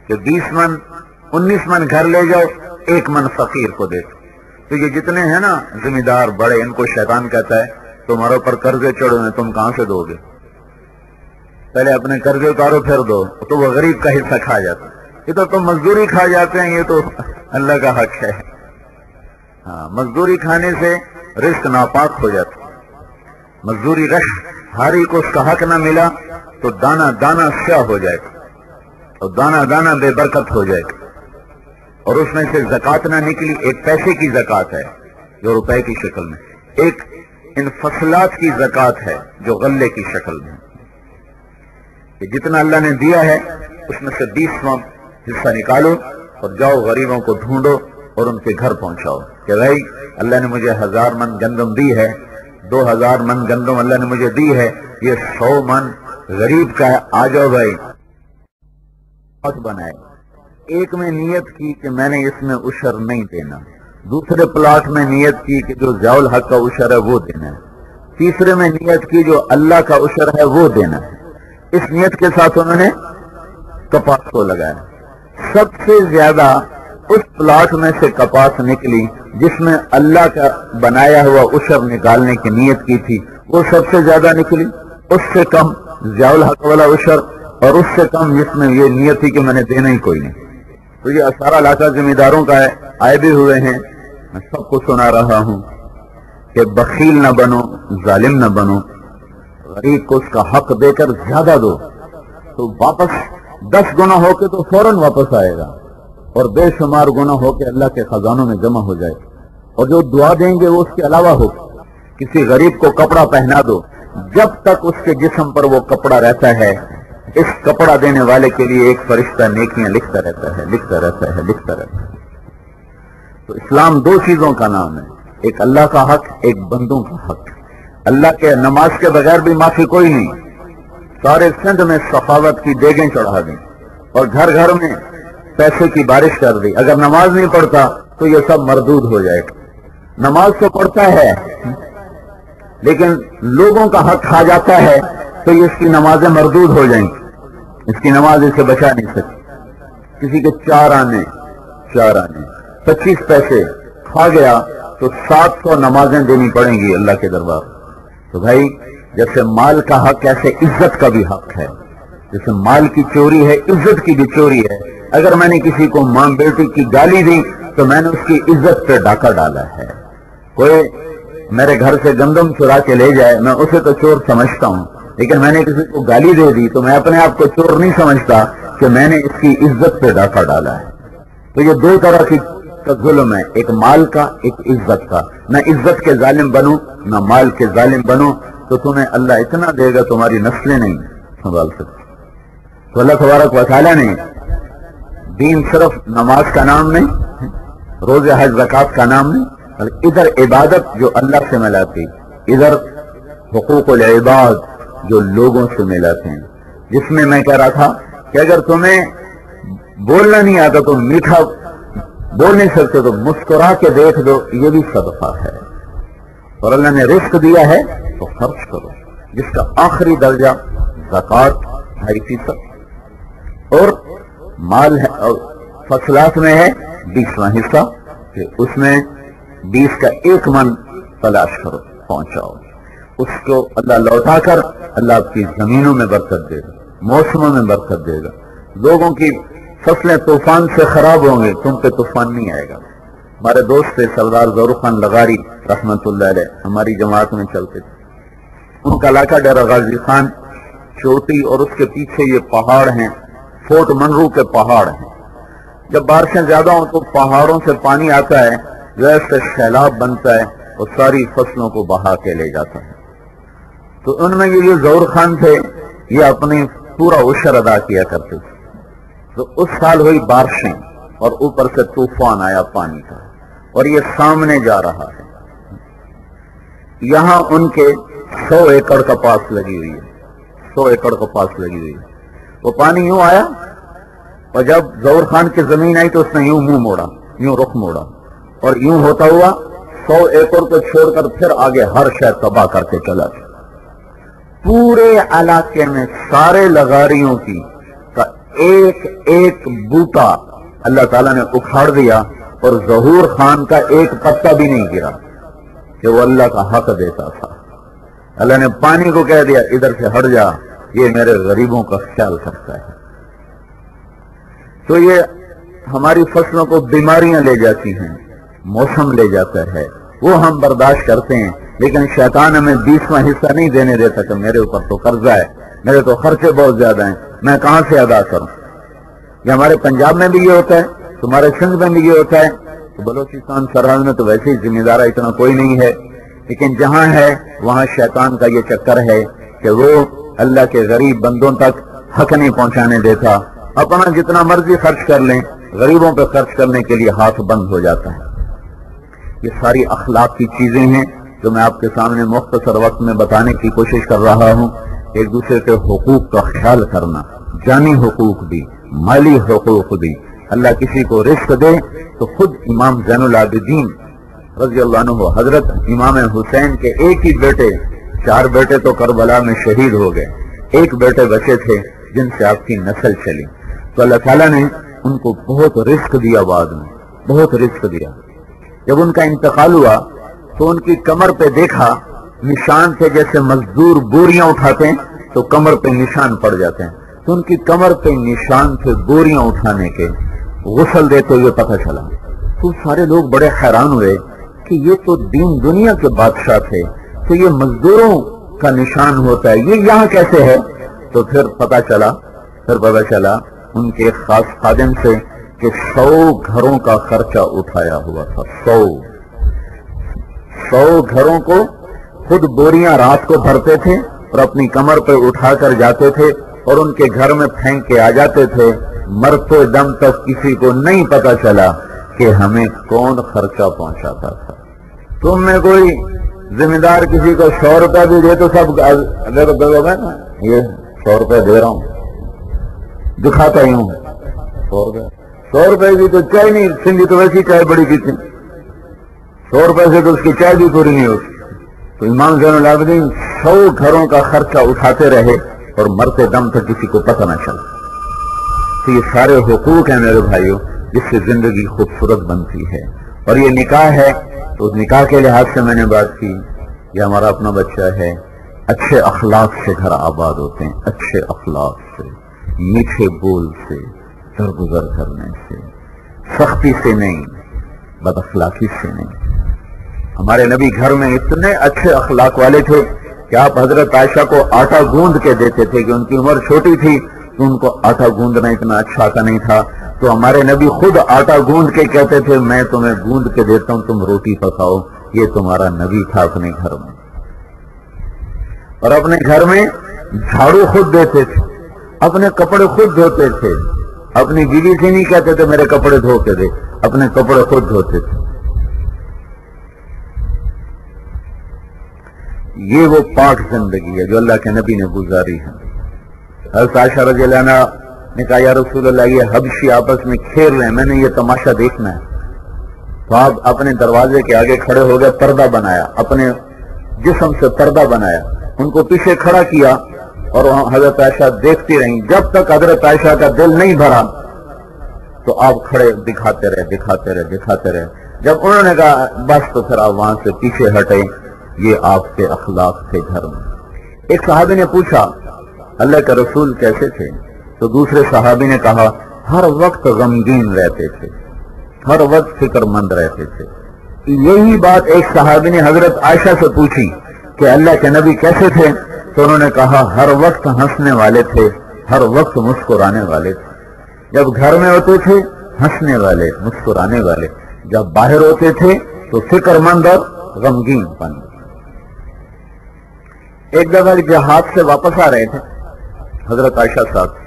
کہ 20 من 19 من گھر لے جاؤ 1 من فقیر کو دے دو. تو یہ جتنے ہیں نا ذمہ دار بڑے، ان کو شیطان کہتا ہے تمہارے اوپر قرضے چڑھو ہیں، تم کہاں سے دو گے؟ پہلے اپنے قرضے اتارو پھر دو. تو وہ غریب کا حصہ کھا جاتا ہے. یہ تو تم مزدوری کھا جاتے ہیں، یہ تو اللہ کا حق ہے. ہاں، مزدوری کھانے سے رزق ناپاک ہو جاتا. مزدوری رش ہاری کو اس کا حق نہ ملا تو دانا دانا سیاہ ہو جائے گا اور دانا دانا بے برکت ہو جائے گا. اور اس میں سے زکات نہ نکلی، ایک پیسے کی زکات ہے جو روپے کی شکل میں، ایک ان فصلات کی زکات ہے جو غلے کی شکل میں. کہ جتنا اللہ نے دیا ہے اس میں سے 20واں حصہ نکالو اور جاؤ غریبوں کو ڈھونڈو اور ان کے گھر پہنچاؤ کہ بھائی اللہ نے مجھے 1000 من گندم دی ہے، 2000 من گندم اللہ نے مجھے دی ہے، یہ 100 من غریب کا ہے، آ جاؤ بھائی. بنائے ایک میں نیت کی کہ میں نے اس میں عشر نہیں دینا، دوسرے پلاٹ میں نیت کی کہ جو ضیاء الحق کا عشر ہے وہ دینا ہے، تیسرے میں نیت کی جو اللہ کا عشر ہے وہ دینا ہے. اس نیت کے ساتھ انہوں نے کپاس کو لگایا. سب سے زیادہ اس پلاٹ میں سے کپاس نکلی جس میں اللہ کا بنایا ہوا عشر نکالنے کی نیت کی تھی، وہ سب سے زیادہ نکلی. اس سے کم ضیاء الحق والا عشر اور اس سے کم جس میں یہ نیت تھی کہ میں نے دینا ہی کوئی نہیں. تو یہ سارا علاقہ ذمہ داروں کا ہے، آئے بھی ہوئے ہیں. میں سب کو سنا رہا ہوں کہ بخیل نہ بنو، ظالم نہ بنو، غریب کو اس کا حق دے کر زیادہ دو تو واپس 10 گنا ہو کے تو فوراً واپس آئے گا اور بے شمار گنا ہو کے اللہ کے خزانوں میں جمع ہو جائے گا. اور جو دعا دیں گے وہ اس کے علاوہ ہو. کسی غریب کو کپڑا پہنا دو، جب تک اس کے جسم پر وہ کپڑا رہتا ہے اس کپڑا دینے والے کے لیے ایک فرشتہ نیکیاں لکھتا رہتا ہے، لکھتا رہتا ہے، لکھتا رہتا ہے. تو اسلام 2 چیزوں کا نام ہے، ایک اللہ کا حق، ایک بندوں کا حق. اللہ کے نماز کے بغیر بھی معافی کوئی نہیں. سارے سندھ میں سخاوت کی دیگیں چڑھا دیں اور گھر گھر میں پیسے کی بارش کر دی. اگر نماز نہیں پڑھتا تو یہ سب مردود ہو جائے گا. نماز تو پڑھتا ہے لیکن لوگوں کا حق کھا جاتا ہے تو یہ اس کی نمازیں مردود ہو جائیں گی. اس کی نماز اسے بچا نہیں سکتی. کسی کے 4 آنے 25 پیسے کھا گیا تو 700 نمازیں دینی پڑیں گی اللہ کے دربار. تو بھائی جیسے مال کا حق ایسے عزت کا بھی حق ہے. جیسے مال کی چوری ہے عزت کی بھی چوری ہے. اگر میں نے کسی کو ماں بیٹی کی گالی دی تو میں نے اس کی عزت پہ ڈاکہ ڈالا ہے. کوئی میرے گھر سے گندم چرا کے لے جائے میں اسے تو چور سمجھتا ہوں، لیکن میں نے کسی کو گالی دے دی تو میں اپنے آپ کو چور نہیں سمجھتا کہ میں نے اس کی عزت پہ ڈاکہ ڈالا ہے. تو یہ 2 طرح کی ظلم ہے، ایک مال کا، ایک عزت کا. نہ عزت کے ظالم بنو نہ مال کے ظالم بنو تو تمہیں اللہ اتنا دے گا تمہاری نسلیں نہیں سنبھال سکتی. تو اللہ تبارک و تعالیٰ نے دین صرف نماز کا نام نہیں، روزہ حج زکات کا نام نہیں، ادھر عبادت جو اللہ سے ملاتی، ادھر حقوق العباد جو لوگوں سے ملاتے ہیں. جس میں میں کہہ رہا تھا کہ اگر تمہیں بولنا نہیں آتا تو میٹھا بول نہیں سکتے تو مسکرا کے دیکھ دو، یہ بھی صدقہ ہے. اور اللہ نے رزق دیا ہے تو خرچ کرو، جس کا آخری درجہ زکات 2.5% اور مال ہے اور فصلات میں ہے 20واں حصہ کہ اس میں 20 کا 1 من تلاش کرو، پہنچاؤ. اس کو اللہ لوٹا کر اللہ آپ کی زمینوں میں برکت دے گا، موسموں میں برکت دے گا. لوگوں کی فصلیں طوفان سے خراب ہوں گے، تم پہ طوفان نہیں آئے گا. ہمارے دوست تھے سردار ظہور خان لغاری رحمت اللہ علیہ، ہماری جماعت میں چلتے تھے. ان کا علاقہ ڈیرہ غازی خان چوٹی اور اس کے پیچھے یہ پہاڑ ہیں، فورٹ منرو کے پہاڑ ہیں. جب بارشیں زیادہ ہوں تو پہاڑوں سے پانی آتا ہے، جیسے سیلاب بنتا ہے اور ساری فصلوں کو بہا کے لے جاتا ہے. تو ان میں یہ ظہور خان تھے، یہ اپنی پورا عشر ادا کیا کرتے تھے. تو اس سال ہوئی بارشیں اور اوپر سے طوفان آیا پانی کا اور یہ سامنے جا رہا ہے. یہاں ان کے 100 ایکڑ کپاس لگی ہوئی ہے، 100 ایکڑ کپاس لگی ہوئی ہے. وہ پانی یوں آیا اور جب ظہور خان کی زمین آئی تو اس نے یوں منہ موڑا، یوں رخ موڑا اور یوں ہوتا ہوا 100 ایکڑ کو چھوڑ کر پھر آگے ہر شہر تباہ کر کے چلا گیا. پورے علاقے میں سارے لغاریوں کی ایک ایک بوٹا اللہ تعالیٰ نے اکھاڑ دیا اور ظہور خان کا ایک پتا بھی نہیں گرا کہ وہ اللہ کا حق دیتا تھا. اللہ نے پانی کو کہہ دیا ادھر سے ہٹ جا، یہ میرے غریبوں کا خیال کرتا ہے. تو یہ ہماری فصلوں کو بیماریاں لے جاتی ہیں، موسم لے جاتا ہے، وہ ہم برداشت کرتے ہیں، لیکن شیطان ہمیں 20واں حصہ نہیں دینے دیتا کہ میرے اوپر تو قرضہ ہے، میرے تو خرچے بہت زیادہ ہیں، میں کہاں سے ادا کروں. یہ ہمارے پنجاب میں بھی یہ ہوتا ہے، تمہارے سندھ میں بھی یہ ہوتا ہے، تو بلوچستان سرحد میں تو ویسے ہی ذمہ دار اتنا کوئی نہیں ہے، لیکن جہاں ہے وہاں شیطان کا یہ چکر ہے کہ وہ اللہ کے غریب بندوں تک حق نہیں پہنچانے دیتا. اپنا جتنا مرضی خرچ کر لیں، غریبوں پہ خرچ کرنے کے لیے ہاتھ بند ہو جاتا ہے. یہ ساری اخلاق کی چیزیں ہیں جو میں آپ کے سامنے مختصر وقت میں بتانے کی کوشش کر رہا ہوں. ایک دوسرے کے حقوق کا خیال کرنا، جانی حقوق بھی، مالی حقوق بھی. اللہ کسی کو رزق دے تو خود امام زین العابدین رضی اللہ عنہ حضرت امام حسین کے ایک ہی بیٹے، 4 بیٹے تو کربلا میں شہید ہو گئے، ایک بیٹے بچے تھے جن سے آپ کی نسل چلی. تو اللہ تعالیٰ نے ان کو بہت رزق دیا، بعد میں بہت رزق دیا. جب ان کا انتقال ہوا تو ان کی کمر پہ دیکھا نشان تھے، جیسے مزدور بوریاں اٹھاتے ہیں تو کمر پہ نشان پڑ جاتے ہیں، تو ان کی کمر پہ نشان تھے بوریاں اٹھانے کے، غسل دیتے ہوئے پتہ چلا. تو سارے لوگ بڑے حیران ہوئے کہ یہ تو دین دنیا کے بادشاہ تھے، تو یہ مزدوروں کا نشان ہوتا ہے، یہ یہاں کیسے ہے؟ تو پھر پتہ چلا ان کے خاص خادم سے کہ 100 گھروں کا خرچہ اٹھایا ہوا تھا. 100 گھروں کو خود بوریاں رات کو بھرتے تھے اور اپنی کمر پہ اٹھا کر جاتے تھے اور ان کے گھر میں پھینک کے آ جاتے تھے. مرتے دم تک کسی کو نہیں پتا چلا کہ ہمیں کون خرچہ پہنچاتا تھا. تم میں کوئی ذمہ دار کسی کو 100 روپے بھی دے تو سب اگر یہ 100 روپے دے رہا ہوں، دکھاتا ہی ہوں 100 روپے بھی تو چائے نہیں، سندھی تو ویسی چائے بڑی پیتے، 100 روپے سے تو اس کی چائے بھی پوری نہیں ہوتی. تو امام زین العابدین 100 گھروں کا خرچہ اٹھاتے رہے اور مرتے دم تک کسی کو پتہ نہ چلا. تو یہ سارے حقوق ہیں میرے بھائیوں جس سے زندگی خوبصورت بنتی ہے. اور یہ نکاح ہے تو اس نکاح کے لحاظ سے میں نے بات کی، یہ ہمارا اپنا بچہ ہے. اچھے اخلاق سے گھر آباد ہوتے ہیں، اچھے اخلاق سے، میٹھے بول سے، درگزر کرنے سے، سختی سے نہیں، بد اخلاقی سے نہیں. ہمارے نبی گھر میں اتنے اچھے اخلاق والے تھے کہ آپ حضرت عائشہ کو آٹا گوندھ کے دیتے تھے، کہ ان کی عمر چھوٹی تھی تو ان کو آٹا گوندنا اتنا اچھا آتا نہیں تھا. تو ہمارے نبی خود آٹا گوندھ کے کہتے تھے میں تمہیں گوندھ کے دیتا ہوں، تم روٹی پکاؤ. یہ تمہارا نبی تھا اپنے گھر میں. اور اپنے گھر میں جھاڑو خود دیتے تھے، اپنے کپڑے خود دھوتے تھے. اپنی بیوی سے نہیں کہتے تھے میرے کپڑے دھو کے دے، اپنے کپڑے خود دھوتے تھے. یہ وہ پاک زندگی ہے جو اللہ کے نبی نے گزاری ہے. حضرت عائشہ رضی اللہ عنہ نے کہا یا رسول اللہ یہ حبشی آپس میں کھیل رہے ہیں، میں نے یہ تماشا دیکھنا ہے. تو آپ اپنے دروازے کے آگے کھڑے ہو گئے، پردہ بنایا، اپنے جسم سے پردہ بنایا، ان کو پیچھے کھڑا کیا اور حضرت عائشہ دیکھتی رہیں. جب تک حضرت عائشہ کا دل نہیں بھرا تو آپ کھڑے دکھاتے رہے. جب انہوں نے کہا بس تو پھر آپ وہاں سے پیچھے ہٹے. یہ آپ کے اخلاق تھے گھر میں. ایک صحابی نے پوچھا اللہ کے رسول کیسے تھے؟ تو دوسرے صحابی نے کہا ہر وقت غمگین رہتے تھے، ہر وقت فکر مند رہتے تھے. یہی بات ایک صحابی نے حضرت عائشہ سے پوچھی کہ اللہ کے نبی کیسے تھے؟ تو انہوں نے کہا ہر وقت ہنسنے والے تھے، ہر وقت مسکرانے والے تھے. جب گھر میں ہوتے تھے ہنسنے والے، مسکرانے والے، جب باہر ہوتے تھے تو فکر مند اور غمگین پن. ایک دفعہ جہاد سے واپس آ رہے تھے حضرت عائشہ صاحب،